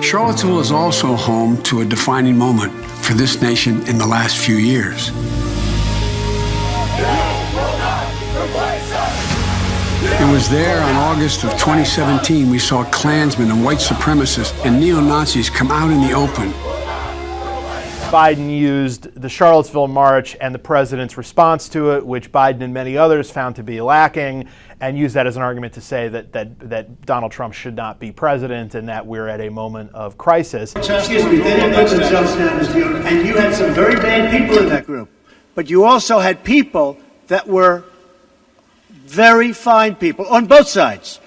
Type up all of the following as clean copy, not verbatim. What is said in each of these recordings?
Charlottesville is also home to a defining moment for this nation in the last few years. It was there on August of 2017 we saw Klansmen and white supremacists and neo-Nazis come out in the open. Biden used the Charlottesville march and the president's response to it, which Biden and many others found to be lacking, and used that as an argument to say that Donald Trump should not be president and that we're at a moment of crisis. Excuse me, they didn't put themselves down as you, and you had some very bad people in that group. But you also had people that were very fine people on both sides.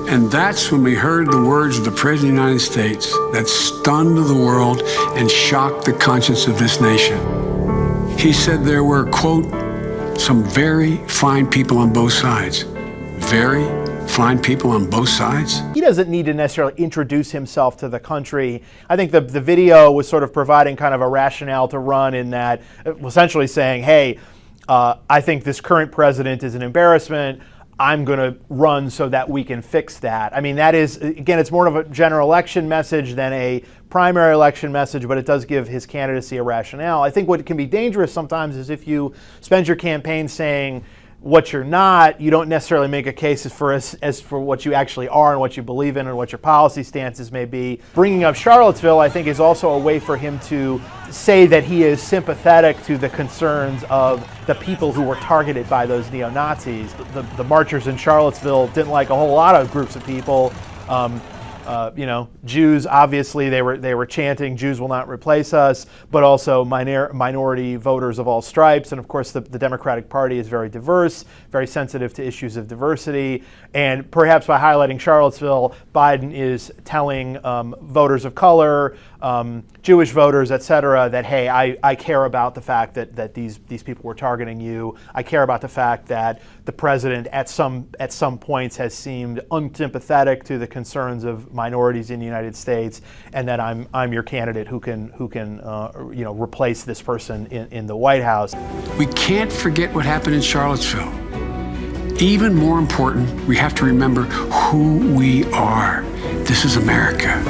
And that's when we heard the words of the President of the United States that stunned the world and shocked the conscience of this nation. He said there were, quote, some very fine people on both sides. Very fine people on both sides? He doesn't need to necessarily introduce himself to the country. I think the video was sort of providing kind of a rationale to run in that, essentially saying, hey, I think this current president is an embarrassment. I'm going to run so that we can fix that. I mean, that is, again, it's more of a general election message than a primary election message, but it does give his candidacy a rationale. I think what can be dangerous sometimes is if you spend your campaign saying what you're not, you don't necessarily make a case as for what you actually are and what you believe in and what your policy stances may be. Bringing up Charlottesville, I think, is also a way for him to say that he is sympathetic to the concerns of the people who were targeted by those neo-Nazis. The marchers in Charlottesville didn't like a whole lot of groups of people. Jews, obviously, they were chanting, Jews will not replace us, but also minority voters of all stripes. And of course, the Democratic Party is very diverse, very sensitive to issues of diversity. And perhaps by highlighting Charlottesville, Biden is telling voters of color, Jewish voters, et cetera, that, hey, I care about the fact that these people were targeting you. I care about the fact that the president at some points has seemed unsympathetic to the concerns of minorities in the United States, and that I'm your candidate who can replace this person in the White House. We can't forget what happened in Charlottesville. Even more important, we have to remember who we are. This is America.